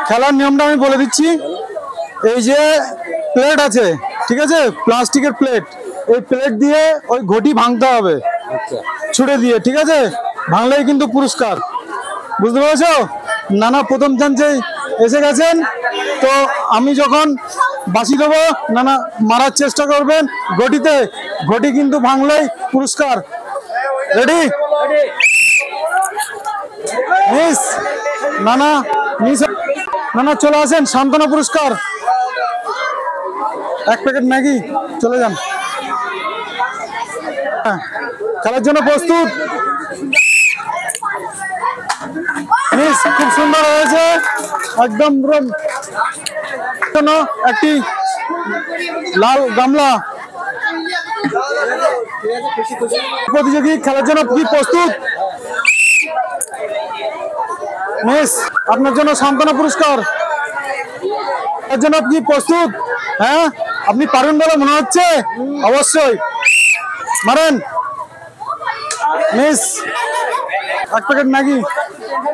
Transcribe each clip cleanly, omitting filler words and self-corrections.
খেলার নিয়মটা আমি বলে দিচ্ছি। এই যে প্লেট আছে, ঠিক আছে, প্লাস্টিকের প্লেট, এই প্লেট দিয়ে ওই ঘটি ভাঙতে হবে ছুড়ে দিয়ে, ঠিক আছে? ভাঙলেই কিন্তু পুরস্কার, বুঝতে পেরেছো? নানা প্রথম চান্সে এসে গেছেন, তো আমি যখন বাঁশি দেবো নানা মারার চেষ্টা করবেন ঘটিতে, ঘটি কিন্তু ভাঙলেই পুরস্কার। রেডি? মিস নানা, মিস নানা চলে আসেন, সান্ত্বনা পুরস্কার 1 প্যাকেট ম্যাগি, চলে যান। খেলার জন্য প্রস্তুত? মিস খুব সুন্দর হয়েছে, একদম একটি লাল গামলা। প্রতিযোগী খেলার জন্য কি প্রস্তুত? মিস আপনার জন্য সান্ত্বনা পুরস্কার। এর জন্য কি প্রস্তুত? হ্যাঁ, আপনি পারবেন বলে মনে হচ্ছে? অবশ্যই মারেন। মিস 1 প্যাকেট ম্যাগি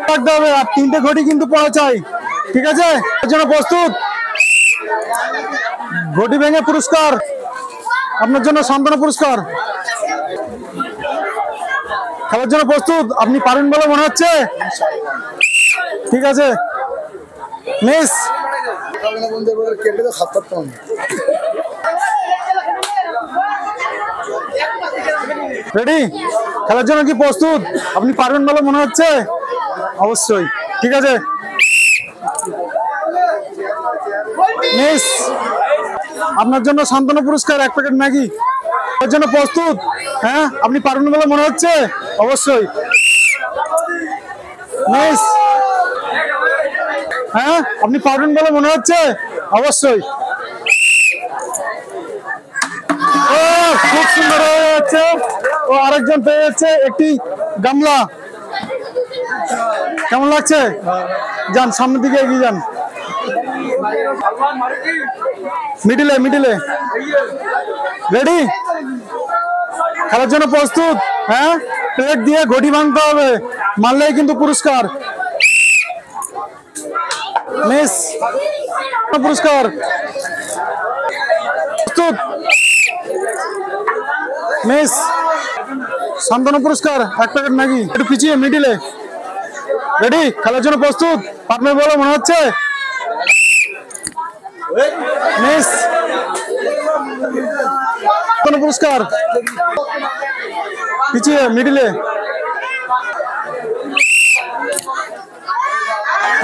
রাখতে হবে, আর 3টে ঘটি কিন্তু পাওয়া চাই, ঠিক আছে? এর জন্য প্রস্তুত? ঘটি ভেঙে পুরস্কার, আপনার জন্য সান্ত্বনা পুরস্কার। খেলার জন্য প্রস্তুত? আপনি পারেন বলে মনে হচ্ছে? ঠিক আছে। Miss ready? খেলার জন্য কি প্রস্তুত? আপনি পারবেন বলে মনে হচ্ছে? অবশ্যই, ঠিক আছে। মিস আপনার জন্য সান্ত্বনা পুরস্কার 1 প্যাকেট ম্যাগি। এর জন্য প্রস্তুত? হ্যাঁ, আপনি পারবেন বলে মনে হচ্ছে? অবশ্যই। মিস হ্যাঁ, আপনি পারবেন বলে মনে হচ্ছে? অবশ্যই। ও খুব সুন্দর হয়ে যাচ্ছে, ও আরেকজন পেয়ে যাচ্ছে একটি গামলা। কেমন লাগছে? যান সামনের দিকে এগিয়ে যান, মিডিলে মিডিলে। রেডি? খেলার জন্য প্রস্তুত? হ্যাঁ, প্লেট দিয়ে ঘটি ভাঙতে হবে, মারলেই কিন্তু পুরস্কার। মিস পুরস্কার প্রস্তুত? মিস সান্ত্বনা পুরস্কার 1 প্যাকেট ম্যাগি, একটু পিছিয়ে মিডিলে। রেডি? খেলার জন্য প্রস্তুত? পারবে বলে মনে হচ্ছে? মিস পুরস্কার পিছিয়ে মিডিলে।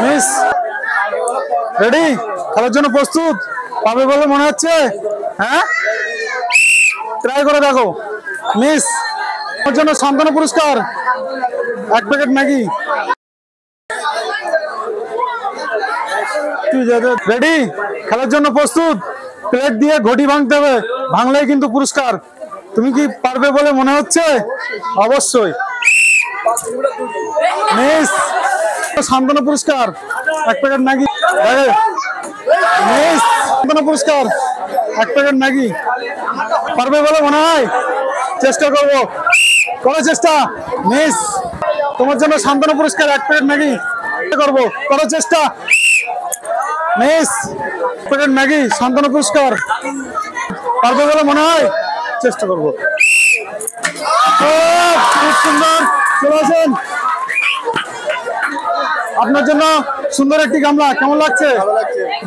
Miss ready? খেলার জন্য প্রস্তুত? পাবে বলে মনে হচ্ছে? হ্যাঁ, ট্রাই করে দেখো। মিস ওর জন্য সান্ত্বনা পুরস্কার 1 প্যাকেট ম্যাগি। রেডি? খেলার জন্য প্রস্তুত? প্লেট দিয়ে ঘটি ভাঙতে হবে, ভাঙলেই কিন্তু পুরস্কার। তুমি কি পারবে বলে মনে হচ্ছে? অবশ্যই। মিস সান্ত্বনা পুরস্কার 1 প্যাকেট ম্যাগি। মিস সান্ত্বনা পুরস্কার 1 প্যাকেট ম্যাগি। পারবে বলে মনে হয়? চেষ্টা করবো, করো চেষ্টা। মিস তোমার জন্য সান্ত্বনা পুরস্কার 1 প্যাকেট ম্যাগি করবো, করো চেষ্টা। মিস প্যাকেট ম্যাগি, সান্ত্বনা পুরস্কার। পারবে বলে মনে হয়? চেষ্টা করবো। খুব সুন্দর, চলে আসেন। আপনার জন্য সুন্দর একটি গামলা। কেমন লাগছে?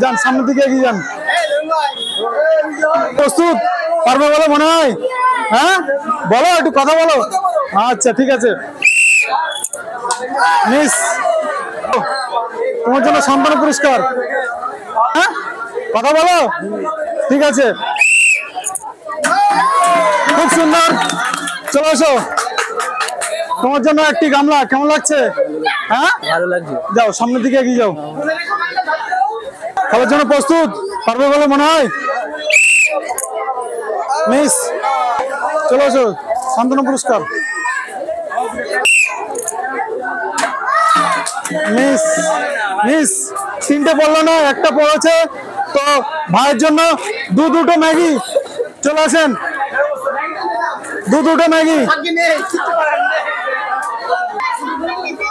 যান সামনের দিকে এগিয়ে যান। প্রস্তুত? পারবে বলে মনে হয়? হ্যাঁ, বলো, একটু কথা বলো। আচ্ছা, ঠিক আছে। মিস তোমার জন্য সান্ত্বনা পুরস্কার। হ্যাঁ, কথা বলো, ঠিক আছে। খুব সুন্দর, চলে আসো। তোমার জন্য একটি গামলা। কেমন লাগছে? হ্যাঁ, ভালো লাগছে। যাও সামনের দিকে এগিয়ে যাও। খেলার জন্য প্রস্তুত? পারবে বলে মনে হয়? মিস চলে আসো, সান্ত্বনা পুরস্কার। মিস মিস 3টে পড়লো না, একটা পড়েছে, তো ভাইয়ের জন্য দুটো ম্যাগি। চলে আসেন, দুটো ম্যাগি।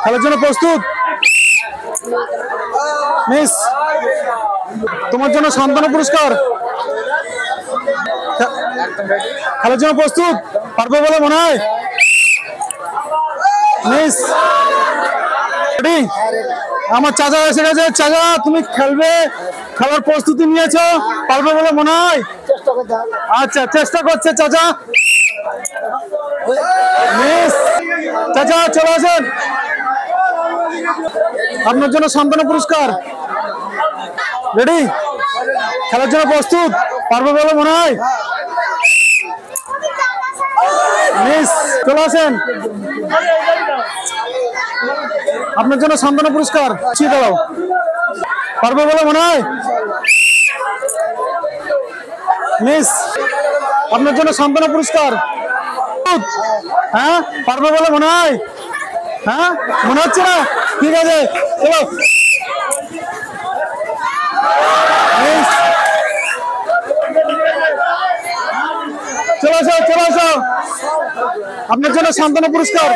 খেলার জন্য প্রস্তুত? মিস। তোমার জন্য সান্ত্বনা পুরস্কার। খেলার জন্য প্রস্তুত? পারবে বলে মনে হয়? মিস। রেডি? আমার চাচা এসে গেছে। চাচা তুমি খেলবে, খেলার প্রস্তুতি নিয়েছো, পারবে বলে মনে হয়? আচ্ছা, চেষ্টা করছে চাচা। মিস। চাচা চলে আসেন, আপনার জন্য সান্ত্বনা পুরস্কার। রেডি? খেলার জন্য প্রস্তুত? পারবে বলে মনে হয়? মিস। চলে আসেন, আপনার জন্য সান্ত্বনা পুরস্কার। ছিয়ে দাও, পারবে বলে মনে হয়? মিস। আপনার জন্য সান্ত্বনা পুরস্কার। হ্যাঁ, পারবে বলে মনে হয়? হ্যাঁ, মনে হচ্ছে না? ঠিক আছে, চলো। মিস। চলে আসো, চলে আসো, আপনার জন্য সান্ত্বনা পুরস্কার।